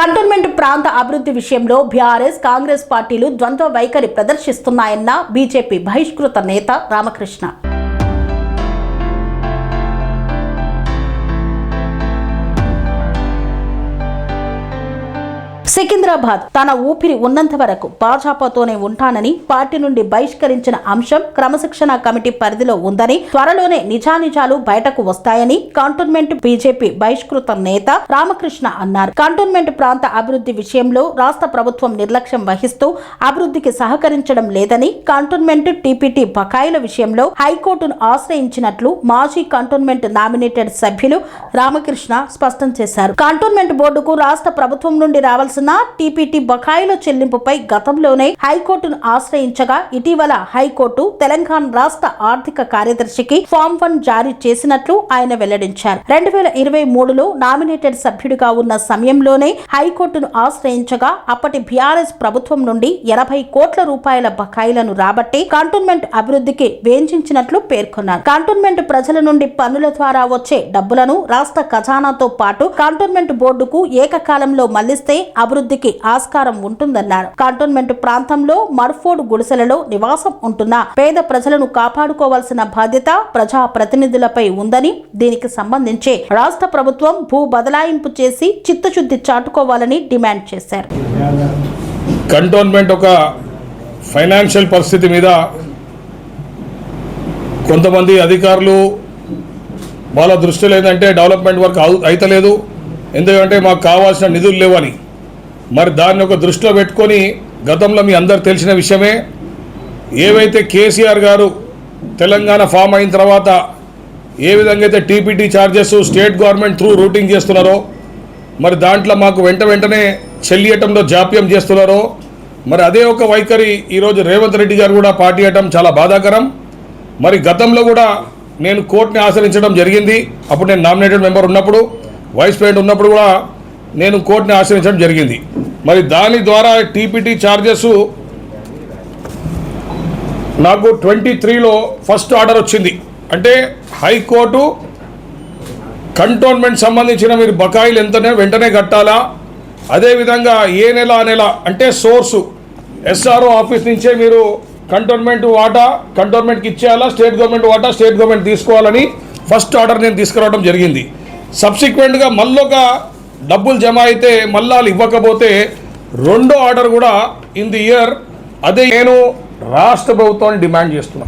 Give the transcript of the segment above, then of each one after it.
Cantonment ప్రాంత అభివృద్ధి విషయంలో బీఆర్ఎస్ కాంగ్రెస్ పార్టీలు ద్వంద్వ వైఖరి ప్రదర్శిస్తున్నాయన్న బీజేపీ బహిష్కృత నేత రామకృష్ణ. సికింద్రాబాద్ తన ఊపిరి ఉన్నంత వరకు భాజపాతోనే ఉంటానని పార్టీ నుండి బహిష్కరించిన అంశం క్రమశిక్షణ కమిటీ పరిధిలో ఉందని, త్వరలోనే నిజానిజాలు బయటకు వస్తాయని కంటోన్మెంట్ బీజేపీ బహిష్కృత నేత రామకృష్ణ అన్నారు. కంటోన్మెంట్ ప్రాంత అభివృద్ధి విషయంలో రాష్ట్ర ప్రభుత్వం నిర్లక్ష్యం వహిస్తూ అభివృద్ధికి సహకరించడం లేదని, కంటోన్మెంట్ టీపీటీ బకాయిల విషయంలో హైకోర్టును ఆశ్రయించినట్లు మాజీ కంటోన్మెంట్ నామినేటెడ్ సభ్యులు రామకృష్ణ స్పష్టం చేశారు. కంటోన్మెంట్ బోర్డుకు రాష్ట్ర ప్రభుత్వం నుండి రావాల్సిన టీపీటీ బకాయిల చెల్లింపుపై గతంలోనే హైకోర్టును ఆశ్రయించగా, ఇటీవల హైకోర్టు తెలంగాణ రాష్ట్ర ఆర్థిక కార్యదర్శికి ఫామ్ 1 జారీ చేసినట్లు ఆయన వెల్లడించారు. 2023లో నామినేటెడ్ సభ్యుడిగా ఉన్న సమయంలోనే హైకోర్టును ఆశ్రయించగా, అప్పటి బీఆర్ఎస్ ప్రభుత్వం నుండి 80 కోట్ల రూపాయల బకాయిలను రాబట్టి కంటోన్మెంట్ అభివృద్ధికి వేంచినట్లు పేర్కొన్నారు. కంటోన్మెంట్ ప్రజల నుండి పన్నుల ద్వారా వచ్చే డబ్బులను రాష్ట్ర ఖజానాతో పాటు కంటోన్మెంట్ బోర్డుకు ఏకకాలంలో మళ్లిస్తే అభివృద్ధికి ఆస్కారం ఉంటుందన్నారు. కంటోన్మెంట్ ప్రాంతంలో మర్ఫోర్డ్ గుడిసెలలో నివాసం ఉంటున్న పేద ప్రజలను కాపాడుకోవాల్సిన బాధ్యత ప్రజా ప్రతినిధులపై ఉందని, దీనికి సంబంధించి రాష్ట్ర ప్రభుత్వం భూ బదలాయింపు చేసి చిత్తశుద్ధి చాటుకోవాలని డిమాండ్ చేశారు. కంటోన్మెంట్ ఒక ఫైనాన్షియల్ పరిస్థితి మీద కొంతమంది అధికారులు వాళ్ళ దృష్టిలో ఏంటంటే డెవలప్మెంట్ వర్క్ అయితలేదు, ఎందుకంటే మాకు కావాల్సిన నిధులు లేవని. మరి దాన్ని ఒక దృష్టిలో పెట్టుకొని గతంలో మీ అందరు తెలిసిన విషయమే, ఏవైతే కేసీఆర్ గారు తెలంగాణ ఫామ్ అయిన తర్వాత ఏ విధంగా అయితే TPT charges state government through routing చేస్తున్నారో, మరి దాంట్లో మాకు వెంటనే చెల్లియటంలో జాప్యం చేస్తున్నారో, మరి అదే ఒక వైఖరి ఈరోజు రేవంత్ రెడ్డి గారు కూడా పాటియటం చాలా బాధాకరం. మరి గతంలో కూడా నేను కోర్టుని ఆశ్రయించడం జరిగింది. అప్పుడు నేను నామినేటెడ్ మెంబర్ ఉన్నప్పుడు, వైస్ ప్రెసిడెంట్ ఉన్నప్పుడు కూడా నేను కోర్టుని ఆశ్రయించడం జరిగింది. మరి దాని ద్వారా టీపీటీ ఛార్జెస్ నాకు 23లో ఫస్ట్ ఆర్డర్ వచ్చింది. అంటే హైకోర్టు కంటోన్మెంట్ సంబంధించిన మీరు బకాయిలు ఎంతనే వెంటనే కట్టాలా, అదేవిధంగా ఏ నెల ఆ నెల అంటే సోర్సు ఎస్ఆర్ఓ ఆఫీస్ నుంచే మీరు కంటోన్మెంట్ వాటా కంటోన్మెంట్కి ఇచ్చేయాలా, స్టేట్ గవర్నమెంట్ వాటా స్టేట్ గవర్నమెంట్ తీసుకోవాలని ఫస్ట్ ఆర్డర్ నేను తీసుకురావడం జరిగింది. సబ్సిక్వెంట్గా మళ్ళొక డబ్బులు జమ అయితే మళ్ళీ ఇవ్వకపోతే రెండో ఆర్డర్ కూడా ఇన్ ది ఇయర్ అదే నేను రాష్ట్ర ప్రభుత్వాన్ని డిమాండ్ చేస్తున్నా.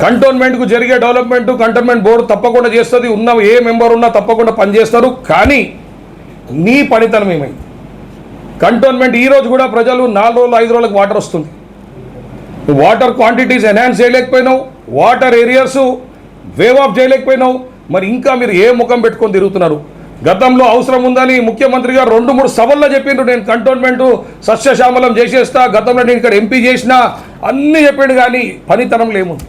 కంటోన్మెంట్కు జరిగే డెవలప్మెంట్ కంటోన్మెంట్ బోర్డు తప్పకుండా చేస్తుంది, ఉన్న ఏ మెంబర్ ఉన్నా తప్పకుండా పనిచేస్తారు. కానీ నీ పనితనం ఏమైంది? కంటోన్మెంట్ ఈరోజు కూడా ప్రజలు 4 రోజులు 5 రోజులకు వాటర్ వస్తుంది. వాటర్ క్వాంటిటీస్ ఎన్హాన్స్ చేయలేకపోయినావు, వాటర్ ఏరియాస్ వేవ్ ఆఫ్ చేయలేకపోయినావు. మరి ఇంకా మీరు ఏ ముఖం పెట్టుకొని తిరుగుతున్నారు? గతంలో అవసరం ఉందని ముఖ్యమంత్రి గారు 2-3 సభల్లో చెప్పిండ్రు, నేను కంటోన్మెంట్ సస్యశ్యామలం చేసేస్తా, గతంలో నేను ఇక్కడ ఎంపీ చేసినా అన్నీ చెప్పిండు. కానీ పనితనం లేముంది.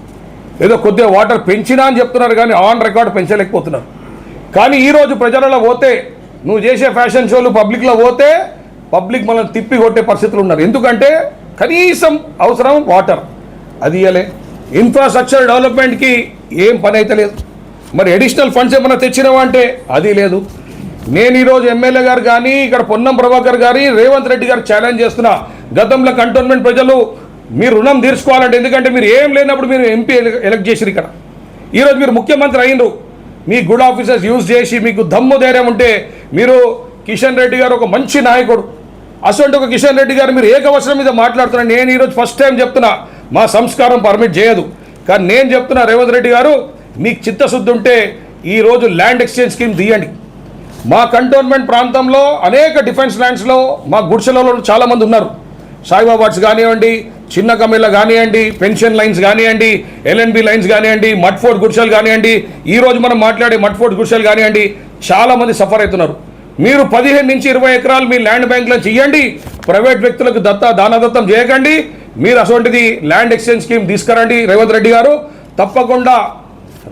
ఏదో కొద్దిగా వాటర్ పెంచినా అని చెప్తున్నారు, కానీ ఆన్ రికార్డ్ పెంచలేకపోతున్నారు. కానీ ఈరోజు ప్రజలలో పోతే, నువ్వు చేసే ఫ్యాషన్ షోలు పబ్లిక్లో పోతే పబ్లిక్ మనల్ని తిప్పి కొట్టే పరిస్థితులు ఉన్నారు. ఎందుకంటే కనీసం అవసరం వాటర్ అది ఇవ్వలే. ఇన్ఫ్రాస్ట్రక్చర్ డెవలప్మెంట్కి ఏం పని అయితే లేదు. మరి అడిషనల్ ఫండ్స్ ఏమైనా తెచ్చినావా అంటే అది లేదు. నేను ఈరోజు ఎమ్మెల్యే గారు కానీ ఇక్కడ పొన్నం ప్రభాకర్ గారి రేవంత్ రెడ్డి గారు ఛాలెంజ్ చేస్తున్నా, గతంలో కంటోన్మెంట్ ప్రజలు మీరు రుణం తీర్చుకోవాలంటే, ఎందుకంటే మీరు ఏం లేనప్పుడు మీరు ఎంపీ ఎలక్ట్ చేసిరు. ఇక్కడ ఈరోజు మీరు ముఖ్యమంత్రి అయినరు, మీ గుడ్ ఆఫీసర్స్ యూజ్ చేసి మీకు దమ్ము ధైర్యం ఉంటే మీరు కిషన్ రెడ్డి గారు ఒక మంచి నాయకుడు, అసలు ఒక కిషన్ రెడ్డి గారు మీరు ఏకవచనం మీద మాట్లాడుతున్నా. నేను ఈరోజు ఫస్ట్ టైం చెప్తున్నా, మా సంస్కారం పర్మిట్ చేయదు, కానీ నేను చెప్తున్నా రేవంత్ రెడ్డి గారు మీకు చిత్తశుద్ధి ఉంటే ఈరోజు ల్యాండ్ ఎక్స్చేంజ్ స్కీమ్ తీయండి. మా కంటోన్మెంట్ ప్రాంతంలో అనేక డిఫెన్స్ ల్యాండ్స్లో మా గుడిసెలలో చాలామంది ఉన్నారు. సాయిబాబాట్స్ కానివ్వండి, చిన్న కమిళ్ళ కానివ్వండి, పెన్షన్ లైన్స్ కానివ్వండి, ఎల్ఎన్బి లైన్స్ కానివ్వండి, మడ్ఫోర్డ్ గుడిసెలు కానివ్వండి, ఈరోజు మనం మాట్లాడే మడ్ఫోర్డ్ గుడిసెలు కానివ్వండి, చాలామంది సఫర్ అవుతున్నారు. మీరు 15 నుంచి 20 ఎకరాలు మీ ల్యాండ్ బ్యాంక్లో చెయ్యండి, ప్రైవేట్ వ్యక్తులకు దానదత్తం చేయకండి. మీరు అటువంటిది ల్యాండ్ ఎక్స్చేంజ్ స్కీమ్ తీసుకురండి రేవంత్ రెడ్డి గారు. తప్పకుండా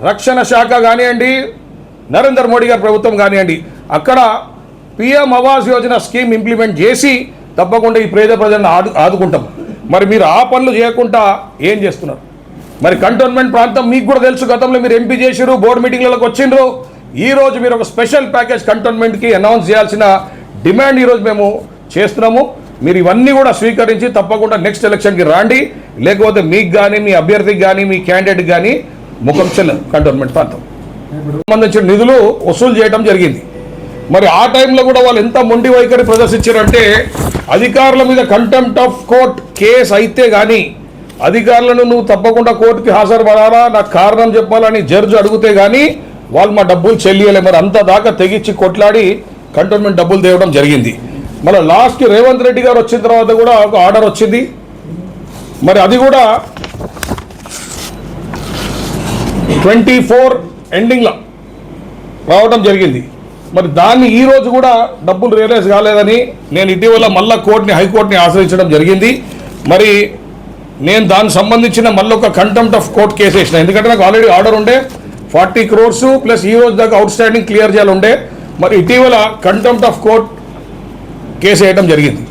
రక్షణ శాఖ కానివ్వండి, నరేంద్ర మోడీ గారి ప్రభుత్వం కానివ్వండి, అక్కడ PM Awas Yojana scheme implement చేసి తప్పకుండా ఈ పేద ప్రజలను ఆదుకుంటాం. మరి మీరు ఆ పనులు చేయకుండా ఏం చేస్తున్నారు? మరి కంటోన్మెంట్ ప్రాంతం మీకు కూడా తెలుసు, గతంలో మీరు ఎంపీ చేసిరు, బోర్డు మీటింగ్లకు వచ్చిండ్రు. ఈరోజు మీరు ఒక స్పెషల్ ప్యాకేజ్ కంటోన్మెంట్కి అనౌన్స్ చేయాల్సిన డిమాండ్ ఈరోజు మేము చేస్తున్నాము. మీరు ఇవన్నీ కూడా స్వీకరించి తప్పకుండా నెక్స్ట్ ఎలక్షన్కి రాండి, లేకపోతే మీకు కానీ మీ అభ్యర్థికి కానీ మీ క్యాండిడేట్కి కానీ ముఖం చెల్లదు. కంటోన్మెంట్ ప్రాంతం సంబంధించిన నిధులు వసూలు చేయడం జరిగింది. మరి ఆ టైంలో కూడా వాళ్ళు ఎంత మొండి వైఖరి ప్రదర్శించారంటే అధికారుల మీద కంటెంప్ట్ ఆఫ్ కోర్ట్ కేసు అయితే కానీ అధికారులను నువ్వు తప్పకుండా కోర్టుకి హాజరుపడాలా, నాకు కారణం చెప్పాలని జడ్జి అడిగితే కానీ వాళ్ళు మా డబ్బులు చెల్లియలే. మరి అంత దాకా తెగించి కొట్లాడి కంటోన్మెంట్ డబ్బులు తేవడం జరిగింది. మళ్ళీ లాస్ట్కి రేవంత్ రెడ్డి గారు వచ్చిన తర్వాత కూడా ఒక ఆర్డర్ వచ్చింది. మరి అది కూడా 24 ఎండింగ్లో రావడం జరిగింది. మరి దాన్ని ఈరోజు కూడా డబ్బులు రియలైజ్ కాలేదని నేను ఇటీవల మళ్ళా హైకోర్టుని ఆశ్రయించడం జరిగింది. మరి నేను దానికి సంబంధించిన మళ్ళీ ఒక కంటెంప్ట్ ఆఫ్ కోర్ట్ కేసు వేసిన. ఎందుకంటే నాకు ఆల్రెడీ ఆర్డర్ ఉండే 40 crores ప్లస్ ఈ రోజు దాకా అవుట్ స్టాండింగ్ క్లియర్ చేయాలి ఉండే. మరి ఇటీవల కంటెంప్ట్ ఆఫ్ కోర్ట్ కేసు వేయడం జరిగింది.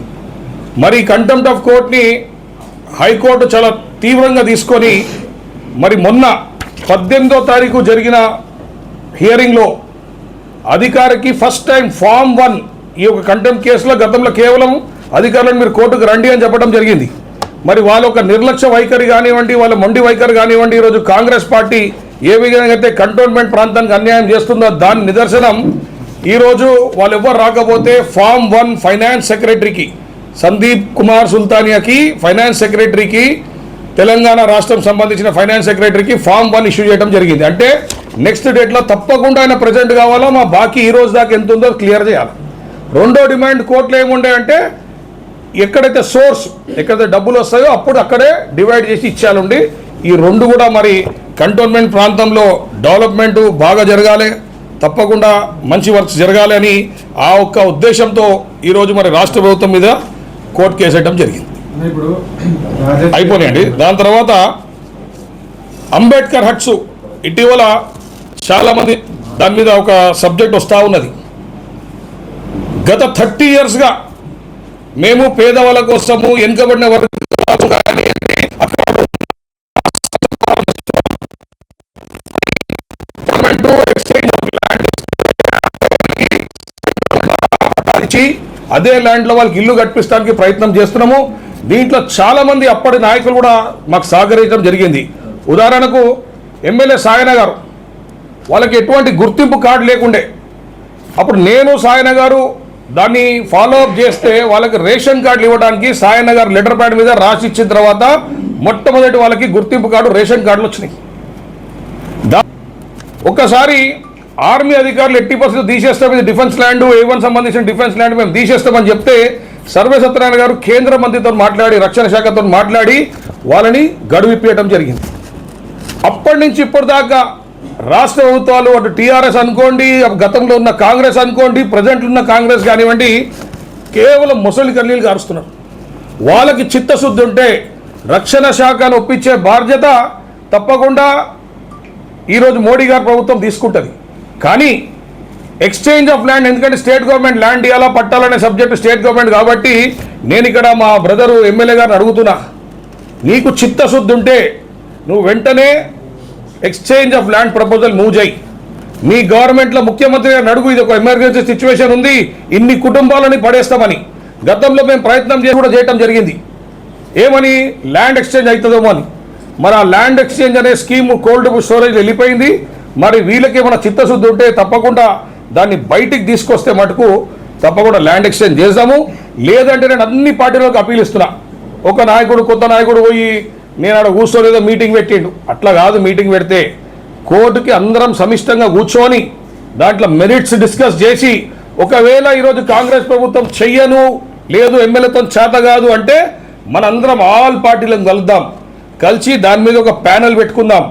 మరి కంటెంప్ట్ ఆఫ్ కోర్ట్ని హైకోర్టు చాలా తీవ్రంగా తీసుకొని మరి మొన్న 18వ తారీఖు జరిగిన హియరింగ్లో అధికారికి ఫస్ట్ టైం ఫామ్ 1 ఈ యొక్క కంటెంప్ట్ కేసులో గతంలో కేవలం అధికారులను మీరు కోర్టుకు రండి అని చెప్పడం జరిగింది. మరి వాళ్ళ ఒక నిర్లక్ష్య వైఖరి కానివ్వండి, వాళ్ళ మొండి వైఖరి కానివ్వండి, ఈరోజు కాంగ్రెస్ పార్టీ ఏ విధంగా అయితే కంటోన్మెంట్ ప్రాంతానికి అన్యాయం చేస్తుందో దాని నిదర్శనం. ఈరోజు వాళ్ళు ఎవరు రాకపోతే ఫామ్ 1 ఫైనాన్స్ సెక్రటరీకి సందీప్ కుమార్ సుల్తానియాకి, ఫైనాన్స్ సెక్రటరీకి, తెలంగాణ రాష్ట్రం సంబంధించిన ఫైనాన్స్ సెక్రటరీకి ఫామ్ 1 ఇష్యూ చేయడం జరిగింది. అంటే నెక్స్ట్ డేట్లో తప్పకుండా ఆయన ప్రజెంట్ కావాలా, మా బాకీ ఈ రోజు దాకా ఎంత ఉందో క్లియర్ చేయాలి. రెండో డిమాండ్ కోర్టులో ఏముండే అంటే ఎక్కడైతే సోర్స్, ఎక్కడైతే డబ్బులు వస్తాయో అప్పుడు అక్కడే డివైడ్ చేసి ఇచ్చేయాలండి. ఈ రెండు కూడా మరి కంటోన్మెంట్ ప్రాంతంలో డెవలప్మెంట్ బాగా జరగాలి, తప్పకుండా మంచి వర్క్స్ జరగాలి అని ఆ ఒక్క ఉద్దేశంతో ఈరోజు మరి రాష్ట్ర ప్రభుత్వం మీద కోర్టు కేసు వేయడం జరిగింది. అయిపోయినాయండి. దాని తర్వాత అంబేద్కర్ హట్స్ ఇటీవల చాలామంది దాని మీద ఒక సబ్జెక్ట్ వస్తూ ఉన్నది. గత 30 yearsగా మేము పేదవాళ్ళ కోసము వెనుకబడిన వర్గాలు కానీ అదే ల్యాండ్లో వాళ్ళకి ఇల్లు కట్టించడానికి ప్రయత్నం చేస్తున్నాము. దీంట్లో చాలామంది అప్పటి నాయకులు కూడా మాకు సహకరించడం జరిగింది. ఉదాహరణకు ఎమ్మెల్యే సాయన గారు, వాళ్ళకి ఎటువంటి గుర్తింపు కార్డు లేకుండే. అప్పుడు నేను సాయన గారు దాన్ని ఫాలో అప్ చేస్తే వాళ్ళకి రేషన్ కార్డులు ఇవ్వడానికి సాయన గారు లెటర్ ప్యాడ్ మీద రాసి ఇచ్చిన తర్వాత మొట్టమొదటి వాళ్ళకి గుర్తింపు కార్డు, రేషన్ కార్డులు వచ్చినాయి. ఒక్కసారి ఆర్మీ అధికారులు 80% తీసేస్తాం, ఇది డిఫెన్స్ ల్యాండ్, A1 సంబంధించిన డిఫెన్స్ ల్యాండ్ మేము తీసేస్తామని చెప్తే సర్వే సత్యనారాయణ గారు కేంద్ర మంత్రితో మాట్లాడి, రక్షణ శాఖతో మాట్లాడి వాళ్ళని గడువు ఇప్పించడం జరిగింది. అప్పటి నుంచి ఇప్పటిదాకా రాష్ట్ర ప్రభుత్వాలు అటు టీఆర్ఎస్ అనుకోండి, గతంలో ఉన్న కాంగ్రెస్ అనుకోండి, ప్రజెంట్ ఉన్న కాంగ్రెస్ కానివ్వండి, కేవలం ముసలి కన్నీళ్ళు గారుస్తున్నారు. వాళ్ళకి చిత్తశుద్ధి ఉంటే రక్షణ శాఖను ఒప్పించే బాధ్యత తప్పకుండా ఈరోజు మోడీ గారి ప్రభుత్వం తీసుకుంటుంది. కానీ ఎక్స్చేంజ్ ఆఫ్ ల్యాండ్, ఎందుకంటే స్టేట్ గవర్నమెంట్ ల్యాండ్ ఇవ్వాలా పట్టాలనే సబ్జెక్టు స్టేట్ గవర్నమెంట్ కాబట్టి నేను ఇక్కడ మా బ్రదరు ఎమ్మెల్యే గారిని అడుగుతున్నా, నీకు చిత్తశుద్ధి ఉంటే నువ్వు వెంటనే exchange of land proposal move చేయి. మీ గవర్నమెంట్లో ముఖ్యమంత్రి గారిని అడుగు, ఇది ఒక ఎమర్జెన్సీ సిచ్యువేషన్ ఉంది, ఇన్ని కుటుంబాలని పడేస్తామని. గతంలో మేము ప్రయత్నం చేసి కూడా చేయడం జరిగింది. ఏమని, ల్యాండ్ ఎక్స్చేంజ్ అవుతుందేమో అని. మరి ఆ ల్యాండ్ ఎక్స్చేంజ్ అనే స్కీమ్ కోల్డ్ స్టోరేజ్ వెళ్ళిపోయింది. మరి వీళ్ళకి ఏమైనా చిత్తశుద్ధి ఉంటే తప్పకుండా దాన్ని బయటికి తీసుకొస్తే మటుకు తప్పకుండా ల్యాండ్ ఎక్స్చేంజ్ చేద్దాము. లేదంటే నేను అన్ని పార్టీలకు అప్పీల్ ఇస్తున్నా. ఒక నాయకుడు, కొత్త నాయకుడు పోయి నేను ఆడ కూర్చోలేదో మీటింగ్ పెట్టిండు, అట్లా కాదు. మీటింగ్ పెడితే కోర్టుకి అందరం సమిష్టంగా కూర్చొని దాంట్లో మెరిట్స్ డిస్కస్ చేసి, ఒకవేళ ఈరోజు కాంగ్రెస్ ప్రభుత్వం చెయ్యను, లేదు ఎమ్మెల్యేతో చేత కాదు అంటే మనందరం ఆల్ పార్టీలను కలుద్దాం, కలిసి దాని మీద ఒక ప్యానెల్ పెట్టుకుందాం.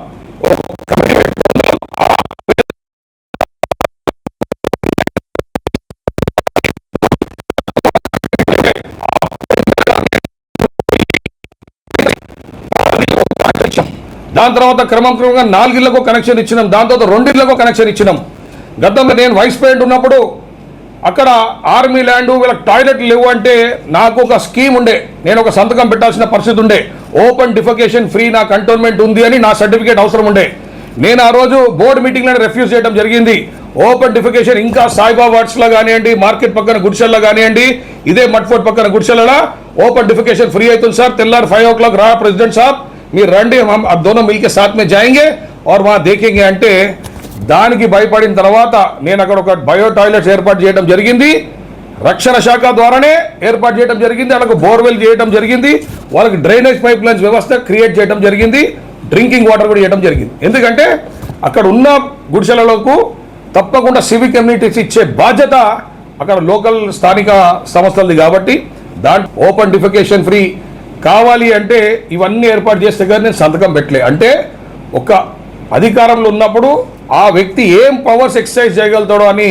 దాని తర్వాత క్రమంగా 4 ఇళ్లకు కనెక్షన్ ఇచ్చినాం, దాని తర్వాత 2 ఇళ్లకు కనెక్షన్ ఇచ్చినాం. గతంలో నేను వైస్ ప్రెసిడెంట్ ఉన్నప్పుడు అక్కడ ఆర్మీ ల్యాండ్ వీళ్ళకి టాయిలెట్లు లేవు అంటే నాకు ఒక స్కీమ్ ఉండే, నేను ఒక సంతకం పెట్టాల్సిన పరిస్థితి ఉండే. ఓపెన్ డిఫెకేషన్ ఫ్రీ నా కంటోన్మెంట్ ఉంది అని నా సర్టిఫికేట్ అవసరం ఉండే. నేను ఆ రోజు బోర్డు మీటింగ్లో రిఫ్యూజ్ చేయడం జరిగింది. ఓపెన్ డిఫికేషన్ ఇంకా సాయిబాబా వర్డ్స్లో కానివ్వండి, మార్కెట్ పక్కన గుడిసెల్లో కానివ్వండి, ఇదే మట్ఫోర్ట్ పక్కన గుడిసెలలో ఓపెన్ డిఫికేషన్ ఫ్రీ అవుతుంది సార్. తెల్లారు 5 o'clock రా ప్రెసిడెంట్ సాబ్, మీరు రండి, हम अब दोनों मिलके साथ में जाएंगे और वहाँ देखेंगे అంటే దానికి భయపడిన తర్వాత నేను అక్కడ ఒక బయో టాయిలెట్స్ ఏర్పాటు చేయడం జరిగింది. రక్షణ శాఖ ద్వారానే ఏర్పాటు చేయడం జరిగింది. వాళ్ళకు బోర్వెల్ చేయడం జరిగింది, వాళ్ళకి డ్రైనేజ్ పైప్ లైన్స్ వ్యవస్థ క్రియేట్ చేయడం జరిగింది, డ్రింకింగ్ వాటర్ కూడా చేయడం జరిగింది. ఎందుకంటే అక్కడ ఉన్న గుడిసెలకు తప్పకుండా సివిక్ కమ్యూనిటీస్ ఇచ్చే బాధ్యత అక్కడ లోకల్ స్థానిక సంస్థలది. కాబట్టి ఓపెన్ డిఫికేషన్ ఫ్రీ కావాలి అంటే ఇవన్నీ ఏర్పాటు చేస్తే కానీ నేను సంతకం పెట్టలే. అంటే ఒక అధికారంలో ఉన్నప్పుడు ఆ వ్యక్తి ఏం పవర్స్ ఎక్సర్సైజ్ చేయగలుగుతాడో అని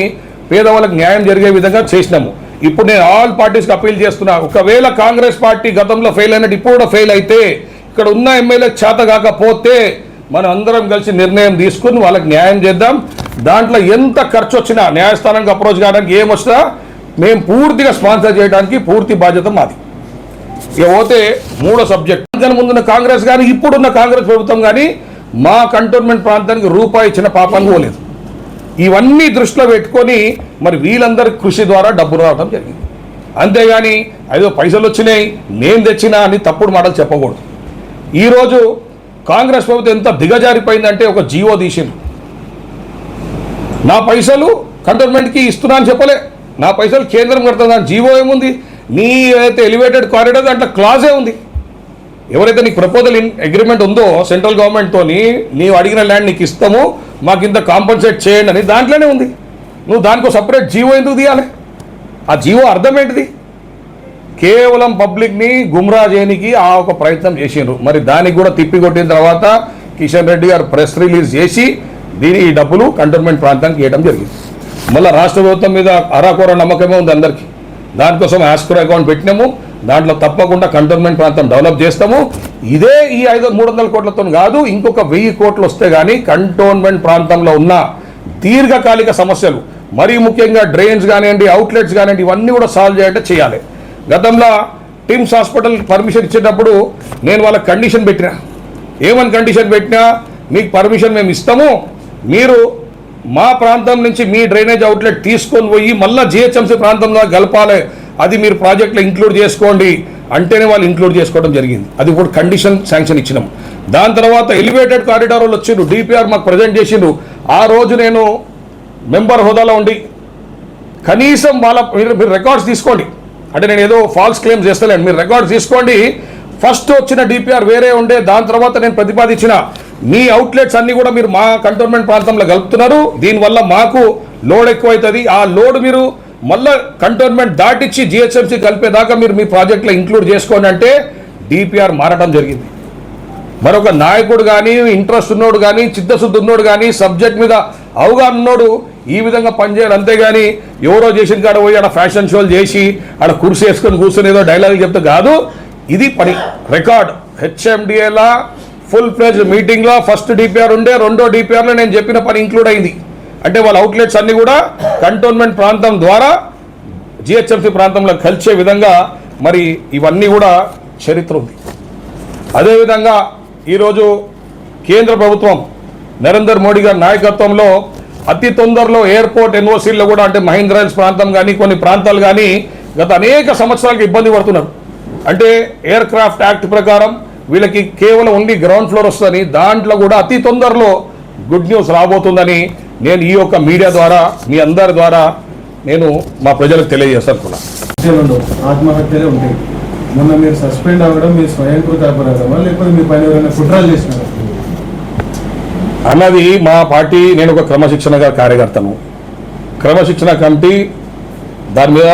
పేదవాళ్ళకి న్యాయం జరిగే విధంగా చేసినాము. ఇప్పుడు నేను ఆల్ పార్టీస్కి అప్పీల్ చేస్తున్నా, ఒకవేళ కాంగ్రెస్ పార్టీ గతంలో ఫెయిల్ అయినట్టు ఇప్పుడు కూడా ఫెయిల్ అయితే, ఇక్కడ ఉన్న ఎమ్మెల్యే చేత కాకపోతే మనం అందరం కలిసి నిర్ణయం తీసుకుని వాళ్ళకి న్యాయం చేద్దాం. దాంట్లో ఎంత ఖర్చు వచ్చినా న్యాయస్థానానికి అప్రోచ్ కావడానికి ఏమొచ్చినా మేము పూర్తిగా స్పాన్సర్ చేయడానికి పూర్తి బాధ్యత మాది. ఇక పోతే మూడో సబ్జెక్ట్, ముందున్న కాంగ్రెస్ కానీ ఇప్పుడున్న కాంగ్రెస్ ప్రభుత్వం కానీ మా కంటోన్మెంట్ ప్రాంతానికి రూపాయి ఇచ్చిన పాపాన్ని పోలేదు. ఇవన్నీ దృష్టిలో పెట్టుకొని మరి వీళ్ళందరి కృషి ద్వారా డబ్బులు రావడం జరిగింది. అంతేగాని ఏదో పైసలు వచ్చినాయి నేను తెచ్చినా అని తప్పుడు మాటలు చెప్పకూడదు. ఈరోజు కాంగ్రెస్ ప్రభుత్వం ఎంత దిగజారిపోయిందంటే ఒక జీవో తీసింది, నా పైసలు కంటోన్మెంట్కి ఇస్తున్నా అని చెప్పలే, నా పైసలు కేంద్రం కడుతుంది అని. జీవో ఏముంది, నీ ఏదైతే ఎలివేటెడ్ కారిడార్ దాంట్లో క్లాజే ఉంది. ఎవరైతే నీకు ప్రపోజల్ అగ్రిమెంట్ ఉందో సెంట్రల్ గవర్నమెంట్తో, నీవు అడిగిన ల్యాండ్ నీకు ఇస్తాము, మాకు ఇంత కాంపన్సేట్ చేయండి అని దాంట్లోనే ఉంది. నువ్వు దానికి సపరేట్ జీవో ఎందుకు తీయాలి? ఆ జీవో అర్థం ఏంటిది? కేవలం పబ్లిక్ని గుమ్రా చేయడానికి ఆ ఒక ప్రయత్నం చేసిండ్రు. మరి దానికి కూడా తిప్పికొట్టిన తర్వాత కిషన్ రెడ్డి గారు ప్రెస్ రిలీజ్ చేసి ఈ డబ్బులు కంటోన్మెంట్ ప్రాంతానికి ఇవ్వడం జరిగింది. మళ్ళీ రాష్ట్ర ప్రభుత్వం మీద అరాకొర నమ్మకమే ఉంది అందరికీ. దానికోసం ఆస్క్రో అకౌంట్ పెట్టినాము, దాంట్లో తప్పకుండా కంటోన్మెంట్ ప్రాంతం డెవలప్ చేస్తాము. ఇదే ఈ 300 కోట్లతో కాదు, ఇంకొక 1000 కోట్లు వస్తే కానీ కంటోన్మెంట్ ప్రాంతంలో ఉన్న దీర్ఘకాలిక సమస్యలు, మరీ ముఖ్యంగా డ్రైన్స్ కానివ్వండి, అవుట్లెట్స్ కానివ్వండి, ఇవన్నీ కూడా సాల్వ్ చేయాలంటే చేయాలి. గతంలో టిమ్స్ హాస్పిటల్ పర్మిషన్ ఇచ్చేటప్పుడు నేను వాళ్ళకి కండిషన్ పెట్టినా, ఏమని కండిషన్ పెట్టినా, మీకు పర్మిషన్ మేము ఇస్తాము, మీరు మా ప్రాంతం నుంచి మీ డ్రైనేజ్ అవుట్లెట్ తీసుకొని పోయి మళ్ళీ జిహెచ్ఎంసీ ప్రాంతంలో కలపాలి, అది మీరు ప్రాజెక్ట్లో ఇంక్లూడ్ చేసుకోండి అంటేనే వాళ్ళు ఇంక్లూడ్ చేసుకోవడం జరిగింది. అది కూడా కండిషన్ శాంక్షన్ ఇచ్చినాం. దాని తర్వాత ఎలివేటెడ్ కారిడార్ వాళ్ళు వచ్చిండ్రు, డిపిఆర్ మాకు ప్రజెంట్ చేసిండ్రు. ఆ రోజు నేను మెంబర్ హోదాలో ఉండి కనీసం వాళ్ళ మీరు రికార్డ్స్ తీసుకోండి, అంటే నేను ఏదో ఫాల్స్ క్లెయిమ్స్ చేస్తలేను, మీరు రికార్డ్స్ తీసుకోండి. ఫస్ట్ వచ్చిన డిపిఆర్ వేరే ఉండే, దాని తర్వాత నేను ప్రతిపాదించిన మీ అవుట్లెట్స్ అన్నీ కూడా మీరు మా కంటోన్మెంట్ ప్రాంతంలో కలుపుతున్నారు, దీనివల్ల మాకు లోడ్ ఎక్కువవుతుంది, ఆ లోడ్ మీరు మళ్ళీ కంటోన్మెంట్ దాటిచ్చి జిహెచ్ఎంసీ కలిపేదాకా మీరు మీ ప్రాజెక్ట్లో ఇంక్లూడ్ చేసుకోండి అంటే డిపిఆర్ మారడం జరిగింది. మరొక నాయకుడు కానీ, ఇంట్రెస్ట్ ఉన్నోడు కానీ, చిత్తశుద్ధి ఉన్నోడు కానీ, సబ్జెక్ట్ మీద అవగాహన ఉన్నోడు ఈ విధంగా పనిచేయాలి. అంతేగాని ఎవరో చేసిన కాడ పోయి ఆడ ఫ్యాషన్ షోలు చేసి ఆడ కుర్చీ వేసుకొని కూర్చొని ఏదో డైలాగ్ చెప్తే కాదు. ఇది పని రికార్డ్. హెచ్ఎండిఏలా ఫుల్ ఫ్లెడ్జ్ మీటింగ్లో ఫస్ట్ డిపిఆర్ ఉండే, రెండో డిపిఆర్లో నేను చెప్పిన పని ఇంక్లూడ్ అయింది. అంటే వాళ్ళ అవుట్లెట్స్ అన్నీ కూడా కంటోన్మెంట్ ప్రాంతం ద్వారా జిహెచ్ఎంసీ ప్రాంతంలో కలిసే విధంగా మరి ఇవన్నీ కూడా చరిత్ర ఉంది. అదేవిధంగా ఈరోజు కేంద్ర ప్రభుత్వం నరేంద్ర మోడీ గారి నాయకత్వంలో అతి తొందరలో ఎయిర్పోర్ట్ ఎన్ఓసీల్లో కూడా, అంటే మహీంద్రా హిల్స్ ప్రాంతం కానీ కొన్ని ప్రాంతాలు కానీ గత అనేక సంవత్సరాలకు ఇబ్బంది పడుతున్నారు. అంటే ఎయిర్ క్రాఫ్ట్ యాక్ట్ ప్రకారం వీళ్ళకి కేవలం ఓన్లీ గ్రౌండ్ ఫ్లోర్ వస్తుందని, దాంట్లో కూడా అతి తొందరలో గుడ్ న్యూస్ రాబోతుందని నేను ఈ యొక్క మీడియా ద్వారా మీ అందరి ద్వారా నేను మా ప్రజలకు తెలియజేస్తాను. ఆత్మహత్యలే ఉంటాయి. మొన్న మీరు సస్పెండ్ అవ్వడం మీ స్వయంకృత అపరాధమా, లేకపోతే మీ పని ఎవరైనా కుట్రలు చేసినారా అన్నది మా పార్టీ. నేను ఒక క్రమశిక్షణగా కార్యకర్తను, క్రమశిక్షణ కమిటీ దాని మీద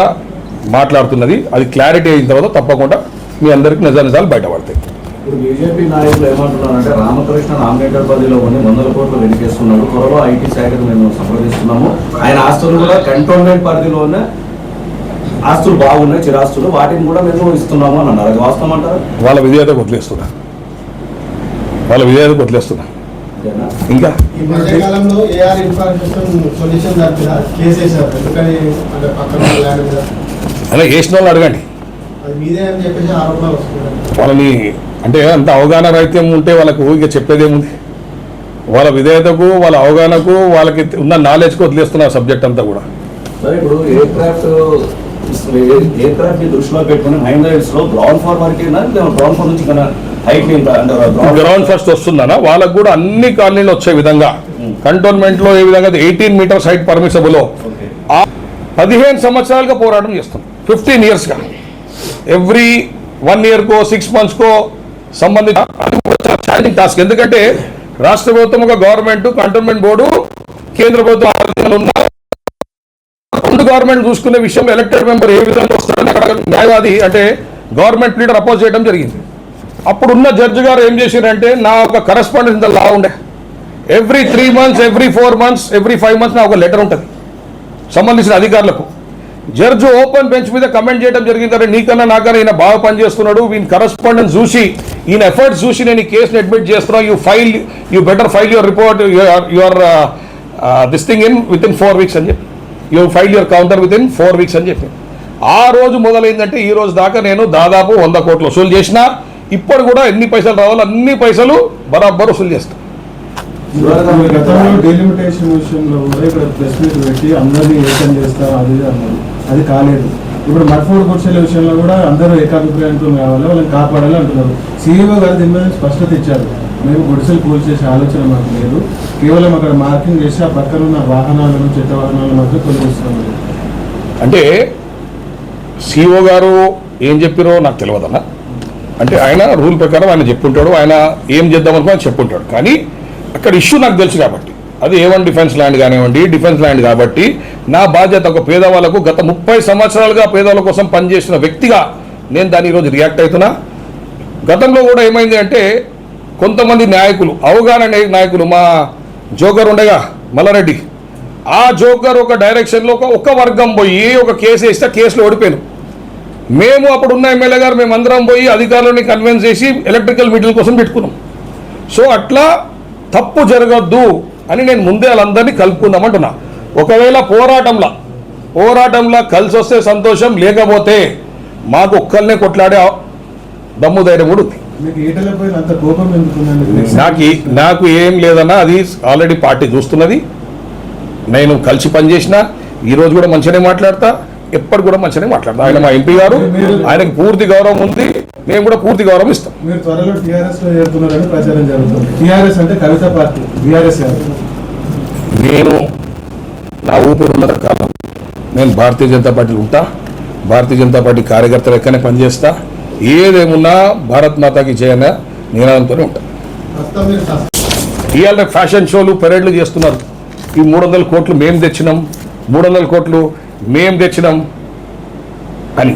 మాట్లాడుతున్నది. అది క్లారిటీ అయిన తర్వాత తప్పకుండా మీ అందరికీ నిజాలు బయటపడతాయి. ఇప్పుడు బీజేపీ నాయకులు ఏమంటున్నారంటే రామకృష్ణ నామినేటెడ్ పదవిలో ఉండి 100 కోట్లు వెలికేస్తున్నాడు, త్వరలో ఐటీ శాఖను మేము సంప్రదిస్తున్నాము, ఆయన ఆస్తులు కూడా కంటోన్మెంట్ పరిధిలోనే ఆస్తులు బాగున్నాయి, చిరాస్తులు, వాటిని కూడా మేము ఇస్తున్నాము అని అన్నారు. అది వాస్తవం అంటారు? వాళ్ళ విధేయత వదిలేస్తున్నా, ఇంకా ఈ మధ్యకాలంలో ఏఆర్ ఇన్ఫ్రాస్ట్రక్చర్ సొల్యూషన్ దగ్గర కేసు వేశారు. ఎందుకని అంటే పక్కన ల్యాండ్ మీద అలా వేసిన వాళ్ళు అడగండి, అది మీదే అని చెప్పేసి ఆరోపణలు వస్తున్నాయి. వాళ్ళని అంటే అంత అవగాహన రైత్యం ఉంటే వాళ్ళకు ఇక చెప్పేదేముంది. వాళ్ళ విధేయతకు, వాళ్ళ అవగాహనకు, వాళ్ళకి ఉన్న నాలెడ్జ్కి వదిలేస్తున్న సబ్జెక్ట్ అంతా కూడా. సరే, ఇప్పుడు ఎయిర్క్రాఫ్ట్ ని దృష్టిలో పెట్టుకుని మహేంద్ర హిల్స్ లో గ్రౌండ్ ఫ్లోర్ వరకేనా, గ్రౌండ్ ఫ్లోర్ నుంచి హైట్ గ్రౌండ్ ఫస్ట్ వస్తుందనా వాళ్ళకు కూడా అన్ని కాలనీలు వచ్చే విధంగా కంటోన్మెంట్ లో ఏ విధంగా 18 మీటర్స్ హైట్ పర్మిసబుల్ 15 సంవత్సరాలుగా పోరాటం చేస్తాం. 15 years గా ఎవ్రీ 1 year కో 6 months కో సంబంధించిన ఛాలెంజింగ్ టాస్క్. ఎందుకంటే రాష్ట్ర ప్రభుత్వం ఒక గవర్నమెంట్, కంటోన్మెంట్ బోర్డు, కేంద్ర ప్రభుత్వం ఆలోచనలు ఉన్న రెండు గవర్నమెంట్ చూసుకునే విషయంలో ఎలక్టెడ్ మెంబర్ ఏ విధంగా వస్తారని అక్కడ న్యాయవాది అంటే గవర్నమెంట్ లీడర్ అపోజ్ చేయడం జరిగింది. అప్పుడున్న జడ్జి గారు ఏం చేశారంటే, నా ఒక కరెస్పాండెన్స్ ఇంత లా ఉండే every 3 months, every 4 months, every 5 months నా ఒక లెటర్ ఉంటుంది సంబంధించిన అధికారులకు. జడ్జి ఓపెన్ బెంచ్ మీద కమెంట్ చేయడం జరిగింది, అరే నీకన్నా నాకన్నా ఈయన బాగా పనిచేస్తున్నాడు, ఈయన కరెస్పాండెన్స్ చూసి, ఈయన ఎఫర్ట్స్ చూసి నేను ఈ కేసుని అడ్మిట్ చేస్తున్నాను, you better file your report your this thing with in 4 weeks అని చెప్పి, you file your counter with in 4 weeks అని చెప్పి. ఆ రోజు మొదలైందంటే ఈ రోజు దాకా నేను దాదాపు 100 కోట్లు వసూలు చేసిన. ఇప్పుడు కూడా ఎన్ని పైసలు రావాలో అన్ని పైసలు బరాబర్ వసూలు చేస్తాం. గతంలో డెలిమిటేషన్ విషయంలో కూడా ఇక్కడ ప్రెస్ మీట్ పెట్టి అందరినీ ఏకం చేస్తారు అది అన్నారు, అది కాలేదు. ఇప్పుడు మర్ఫోడ్ గుడిసెల విషయంలో కూడా అందరూ ఏకాభిప్రాయంతో కావాలి, వాళ్ళని కాపాడాలి అంటున్నారు. సీఈఓ గారు దీని మీద స్పష్టత ఇచ్చారు, మేము గుడిసెలు కూల్ చేసే ఆలోచన మాకు లేదు, కేవలం అక్కడ మార్కింగ్ చేసి ఆ పక్కన ఉన్న వాహనాలను, చెత్త వాహనాలను మాత్రం తొలగిస్తున్నాం. అంటే సిఓ గారు ఏం చెప్పారో నాకు తెలియదన్న. అంటే ఆయన రూల్ ప్రకారం ఆయన చెప్పుంటాడు, ఆయన ఏం చేద్దామనుకో ఆయన చెప్పుంటాడు. కానీ అక్కడ ఇష్యూ నాకు తెలుసు కాబట్టి, అది A1 డిఫెన్స్ ల్యాండ్ కానివ్వండి, డిఫెన్స్ ల్యాండ్ కాబట్టి నా బాధ్యత ఒక పేదవాళ్ళకు గత 30 సంవత్సరాలుగా పేదవాళ్ళ కోసం పనిచేసిన వ్యక్తిగా నేను దాన్ని ఈరోజు రియాక్ట్ అవుతున్నా. గతంలో కూడా ఏమైంది అంటే కొంతమంది నాయకులు, అవగాహన నాయకులు, మా జోకర్ ఉండగా మల్లారెడ్డి, ఆ జోకర్ ఒక డైరెక్షన్లో ఒక వర్గం పోయి ఒక కేసు వేస్తే కేసులో ఓడిపోయాను. మేము అప్పుడున్న ఎమ్మెల్యే గారు మేమందరం పోయి అధికారులని కన్విన్స్ చేసి ఎలక్ట్రికల్ మీటర్ల కోసం పెట్టుకున్నాం. సో అట్లా తప్పు జరగద్దు అని నేను ముందే వాళ్ళందరినీ కలుపుకుందామంటున్నా. ఒకవేళ పోరాటంలో కలిసి వస్తే సంతోషం, లేకపోతే మాకు ఒక్కళ్ళనే కొట్లాడే దమ్ము ధైర్యం కూడా ఉంది. నాకు ఏం లేదన్నా, అది ఆల్రెడీ పార్టీ చూస్తున్నది. నేను కలిసి పనిచేసిన, ఈరోజు కూడా మంచిగానే మాట్లాడతా, ఎప్పటి కూడా మంచిగానే మాట్లాడతా. ఆయన మా ఎంపీ గారు, ఆయనకు పూర్తి గౌరవం ఉంది, మేము కూడా పూర్తి గౌరవం ఇస్తాం. మీరు త్వరలో టీఆర్ఎస్ లో చేరుతున్నారని ప్రచారం జరుగుతుంది. టీఆర్ఎస్ అంటే కవిత పార్టీ, టీఆర్ఎస్ నేను నా ఊపిరి ఉన్నంత కాలం నేను భారతీయ జనతా పార్టీలో ఉంటా, భారతీయ జనతా పార్టీ కార్యకర్త లెక్కనే పనిచేస్తా. ఏదేమున్నా భారత్ మాతాకి జయన నినాదంతోనే ఉంటా. ఇవాళ ఫ్యాషన్ షోలు, పెరేడ్లు చేస్తున్నారు. ఈ 300 కోట్లు మేము తెచ్చినాం, 300 కోట్లు మేము తెచ్చినాం అని.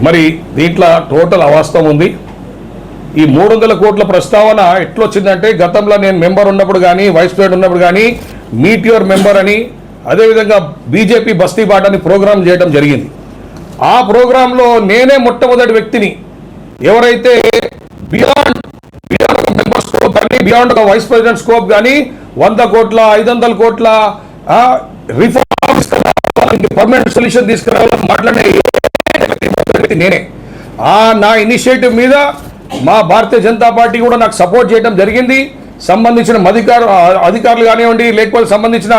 మరి దీంట్లో టోటల్ అవాస్తవం ఉంది. ఈ 300 కోట్ల ప్రస్తావన ఎట్లొచ్చిందంటే, గతంలో నేను మెంబర్ ఉన్నప్పుడు కానీ, వైస్ ప్రెసిడెంట్ ఉన్నప్పుడు కానీ, మీట్ యువర్ మెంబర్ అని, అదేవిధంగా బీజేపీ బస్తీ బాట అని ప్రోగ్రాం చేయడం జరిగింది. ఆ ప్రోగ్రాంలో నేనే మొట్టమొదటి వ్యక్తిని, ఎవరైతే బియాండ్ ఒక మెంబర్ స్కోప్ కానీ, బియాండ్ ఒక వైస్ ప్రెసిడెంట్ స్కోప్ కానీ 100 కోట్ల 500 కోట్ల రిఫార్మ్స్ పర్మనెంట్ సొల్యూషన్ తీసుకురావాలని మాట్లాడే నేనే. నా ఇనిషియేటివ్ మీద మా భారతీయ జనతా పార్టీ కూడా నాకు సపోర్ట్ చేయడం జరిగింది. సంబంధించిన అధికారులు కానివ్వండి, లేకపోతే సంబంధించిన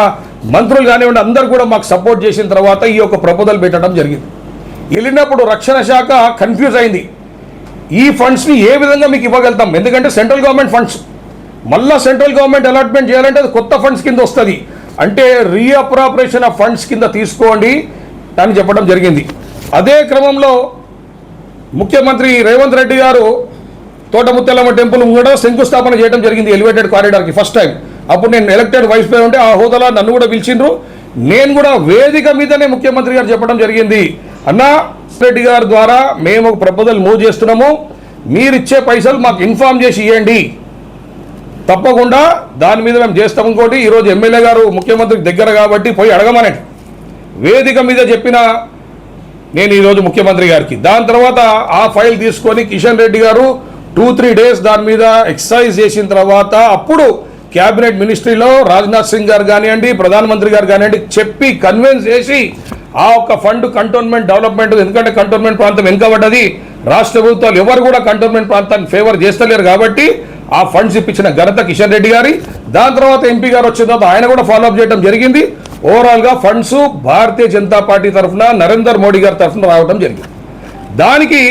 మంత్రులు కానివ్వండి, అందరూ కూడా మాకు సపోర్ట్ చేసిన తర్వాత ఈ యొక్క ప్రపోజల్ పెట్టడం జరిగింది. వెళ్ళినప్పుడు రక్షణ శాఖ కన్ఫ్యూజ్ అయింది, ఈ ఫండ్స్ని ఏ విధంగా మీకు ఇవ్వగలుగుతాం, ఎందుకంటే సెంట్రల్ గవర్నమెంట్ ఫండ్స్, మళ్ళా సెంట్రల్ గవర్నమెంట్ అలాట్మెంట్ చేయాలంటే అది కొత్త ఫండ్స్ కింద వస్తుంది, అంటే రీఅప్రాపరేషన్ ఆఫ్ ఫండ్స్ కింద తీసుకోండి అని చెప్పడం జరిగింది. అదే క్రమంలో ముఖ్యమంత్రి రేవంత్ రెడ్డి గారు తోటముత్తెల్లమ్మ టెంపుల్ కూడా శంకుస్థాపన చేయడం జరిగింది, ఎలివేటెడ్ కారిడార్కి ఫస్ట్ టైం. అప్పుడు నేను ఎలక్టెడ్ వైస్ ప్రెసిడెంట్ ఉంటే ఆ హోదాలో నన్ను కూడా పిలిచిండ్రు. నేను కూడా వేదిక మీదనే ముఖ్యమంత్రి గారు చెప్పడం జరిగింది, అన్నా రెడ్డి గారి ద్వారా మేము ఒక ప్రపోజల్ మూవ్ చేస్తున్నాము, మీరు ఇచ్చే పైసలు మాకు ఇన్ఫార్మ్ చేసి ఇవ్వండి, తప్పకుండా దాని మీద మేము చేస్తాం. ఇంకోటి, ఈరోజు ఎమ్మెల్యే గారు ముఖ్యమంత్రికి దగ్గర కాబట్టి పోయి అడగమనండి, వేదిక మీద చెప్పిన నేను ఈరోజు ముఖ్యమంత్రి గారికి. దాని తర్వాత ఆ ఫైల్ తీసుకొని కిషన్ రెడ్డి గారు 2-3 days దాని మీద ఎక్సర్సైజ్ చేసిన తర్వాత అప్పుడు క్యాబినెట్ మినిస్ట్రీలో రాజ్నాథ్ సింగ్ గారు కానివ్వండి, ప్రధానమంత్రి గారు కానివ్వండి చెప్పి కన్విన్స్ చేసి ఆ ఒక్క ఫండ్ కంటోన్మెంట్ డెవలప్మెంట్, ఎందుకంటే కంటోన్మెంట్ ప్రాంతం వెనుకబడ్డది, రాష్ట్ర ప్రభుత్వాలు ఎవరు కూడా కంటోన్మెంట్ ప్రాంతాన్ని ఫేవర్ చేస్తలేరు కాబట్టి ఆ ఫండ్స్ ఇప్పించిన ఘనత కిషన్ రెడ్డి గారి. దాని తర్వాత ఎంపీ గారు వచ్చిన తర్వాత ఆయన కూడా ఫాలోఅప్ చేయడం జరిగింది. ఓవరాల్గా ఫండ్స్ భారతీయ జనతా పార్టీ తరఫున నరేంద్ర మోడీ గారి తరఫున రావడం జరిగింది. దానికి